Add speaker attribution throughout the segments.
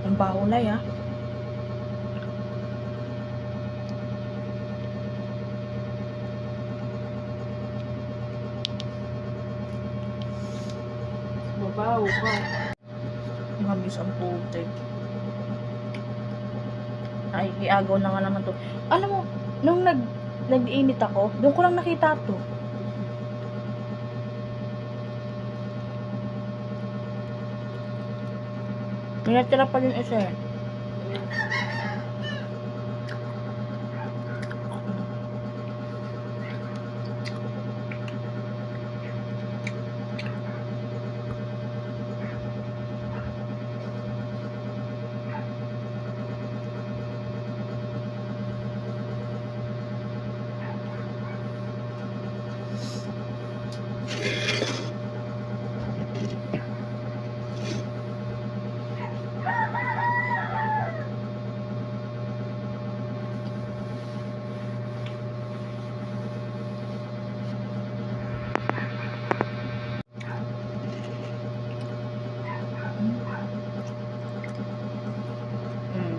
Speaker 1: Ang baulay ah.
Speaker 2: Mabaw pa.
Speaker 1: Mabis ang putik. Ay, iagaw na nga naman to. Alam mo, nung nag-init ako, doon ko lang nakita to. May natira pa din isa eh.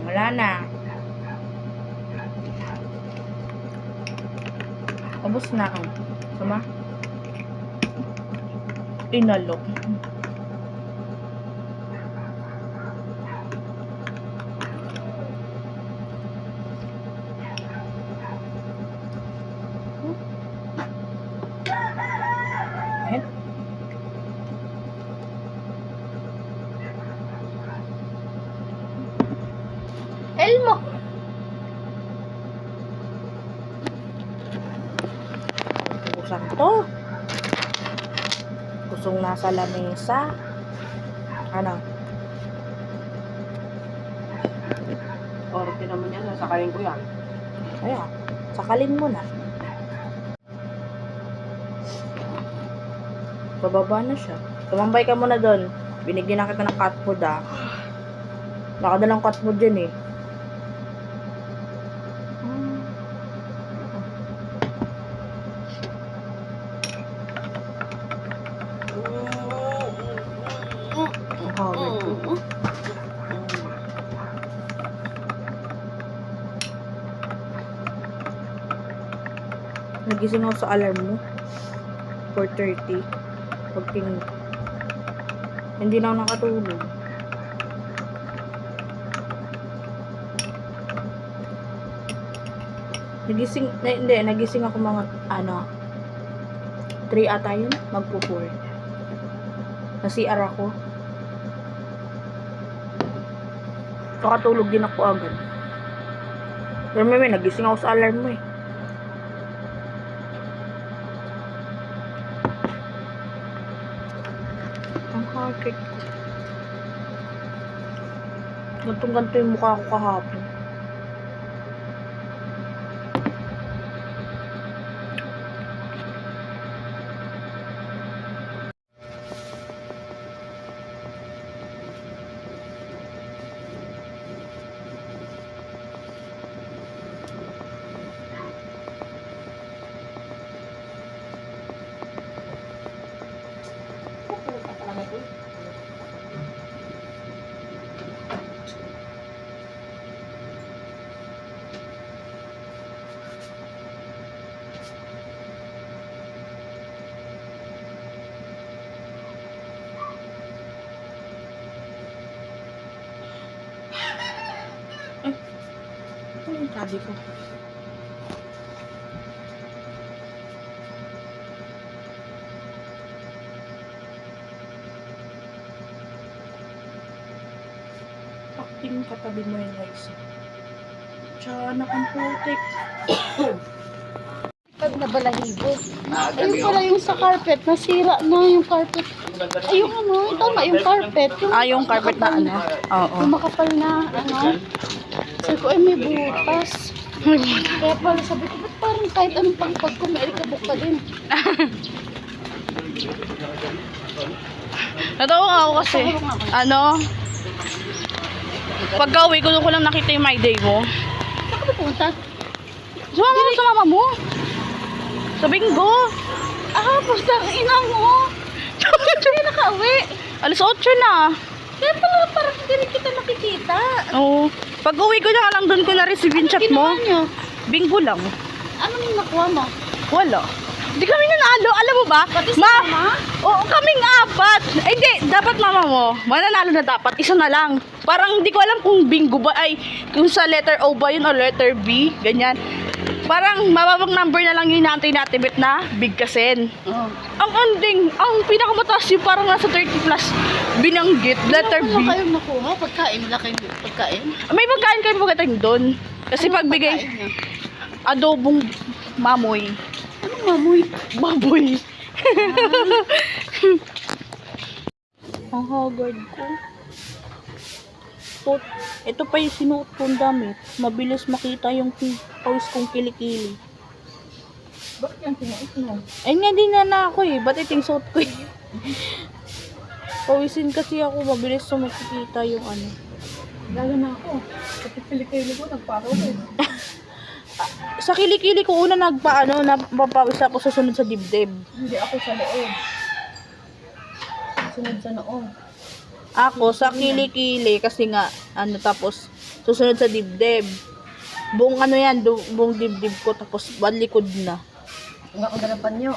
Speaker 1: Wala na. Ubus na ang. Sama? Inalok. Ayan. Elmo! Ubusan to. Kusong nasa lamesa. Ano?
Speaker 2: Orte naman yan. Nasakayin ko yan.
Speaker 1: Ayan. Sakalin mo na. Bababa na siya. Tumambay ka muna doon. Binigyan na kita ng cat food ah. Nakadalang cat food dyan eh. Nagising ako sa alarm mo. 4:30. Pagting hindi na ako nakatulog. Nagising ako mga 3 ata yun, magpo-4. Na-CR ako. Nakatulog din ako agad. Pero may nagising ako sa alarm mo eh. Ang hakit ko. Gantong-ganto yung mukha ko kahapon. Ano yung sabi ko? Pakting katabi mo yung guys. Tiyanak ang putik.
Speaker 3: Pag nabalahibo. Ayun pala yung sa carpet. Nasira na yung carpet. Ay, yung ano, tama yung carpet.
Speaker 1: Yung carpet na ano? Oo.
Speaker 3: Yung makapal na ano. Sabi ko, ay may butas. Kaya pala sabi ko, ba't parang kahit anong pangpag ko, may alikabok pa din.
Speaker 1: Natawa ako kasi, pagka uwi ko, doon ko lang nakita yung my day mo.
Speaker 3: Saan ka ba punta?
Speaker 1: Sumama mo sa mama mo. Sa Bingo.
Speaker 3: Pustang ina mo. Hindi nakauwi.
Speaker 1: Alas 8 na.
Speaker 3: Kaya pala parang hindi rin kita nakikita.
Speaker 1: Oo. Pag uwi ko na lang doon ko na-receive yung chat mo.
Speaker 3: Ginawa nyo?
Speaker 1: Bingo lang.
Speaker 3: Anong nakuha mo?
Speaker 1: Wala. Hindi kami nanalo. Alam mo ba?
Speaker 3: Pati si mama?
Speaker 1: Oo, kaming apat. Eh, hindi. Dapat mama mo. Mananalo na dapat. Isa na lang. Parang hindi ko alam kung bingo ba. Ay, kung sa letter O ba yun o letter B. Ganyan. Parang mababang number na lang yung inaantay natin. Bet na bigkasin.
Speaker 3: Oo.
Speaker 1: Ang ending, ang pinakamataas yung parang nasa 30 plus binanggit. Letter B.
Speaker 3: Ano kayong nakuha? Pagkain? Laking pagkain?
Speaker 1: May pagkain kayo pagkating doon. Kasi
Speaker 3: Anong
Speaker 1: pagbigay,
Speaker 3: pagkain niyo?
Speaker 1: adobong mamoy.
Speaker 3: Anong mamoy?
Speaker 1: Baboy. Ang hagard ko. So, ito pa yung sinuot kong damit. Mabilis makita yung pawis kong kilikili.
Speaker 2: Bakit yung sinuot mo?
Speaker 1: Ay nga din na ako eh. Ba't iting suot ko eh? Pawisin kasi ako. Mabilis so makikita yung ano.
Speaker 2: Lalo na ako. Kasi pilikili ko, nagparo ko.
Speaker 1: Sa kilikili ko una napapawis ako susunod sa dibdib.
Speaker 2: Hindi ako sa loob. Sunod sa noo.
Speaker 1: Ako sa kilikili kasi nga tapos susunod sa dibdib. Buong buong dibdib ko tapos balikod na.
Speaker 2: Nga ako dalapan nyo.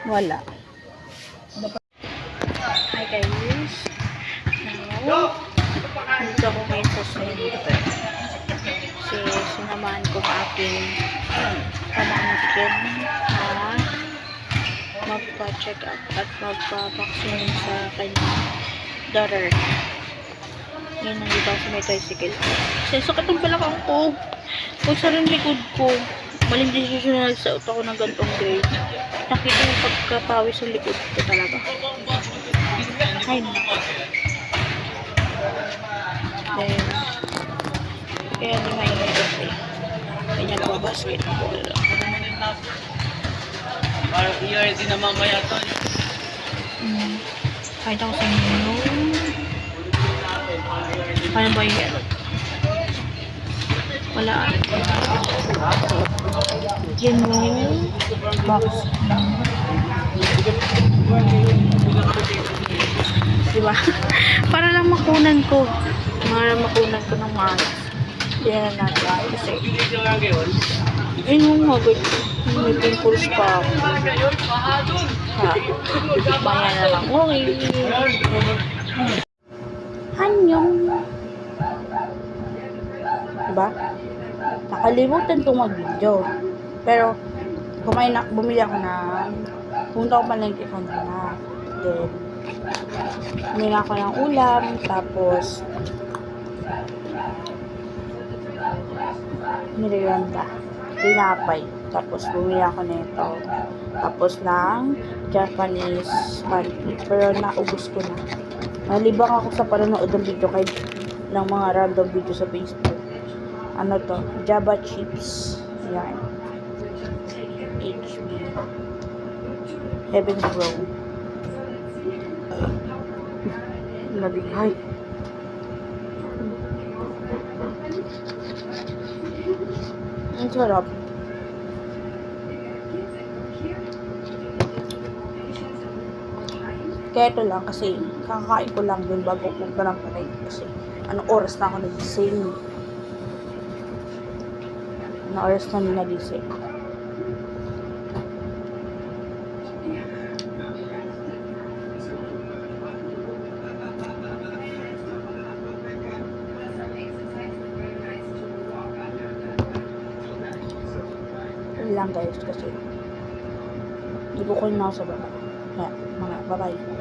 Speaker 1: Wala. Hi guys. Now, dito ako ngayon sa center. Kasi sinamahan ko ang aking pamangkin na magpa-check up at magpa-vaccine sa kanyang daughter. Ngayon nandito ako sa may tricycle. Kasi sakit ang balakang ko. Kung sa rin likod ko, maling desisyon na nagsaot ako ng gantong grade. Nakita yung pagkapawis sa likod ko talaga. Ay na. Then, kaya di mainit kasi. Kaya nagbabasketball.
Speaker 4: Parang iya din na mamaya to.
Speaker 1: Kahit ako sa inyo. Ano ba yan? Wala. Yan yung box. Diba? Para lang makunan ko. Para makunan ko ng malas. Yan na natin. Kasi, yun yung hagod. May pimples pa ako. Ha? Maya na lang. Okay. Hanyong. Diba? Nakalimutan kong mag-video. Pero, bumili ako pumunta ko palengke kanina. Then, bumili ako ng ulam. Tapos, niriganda. Tinapay. Tapos, bumili ako nito. Tapos lang, Japanese pancake. Pero, naubos ko na. Nalibang ako sa panonood ng video ng mga random video sa Facebook. Ano to? Java chips. Yan. HB. Heaven's Grow. Nabigay. Ang sarap. Kaya ito lang kasi kakakain ko lang dun bago punta ng palengke kasi anong oras na ako nagising. Anong oras na nagising. Yun lang guys kasi hindi ko na ako sa baba. Kaya, mga bye-bye.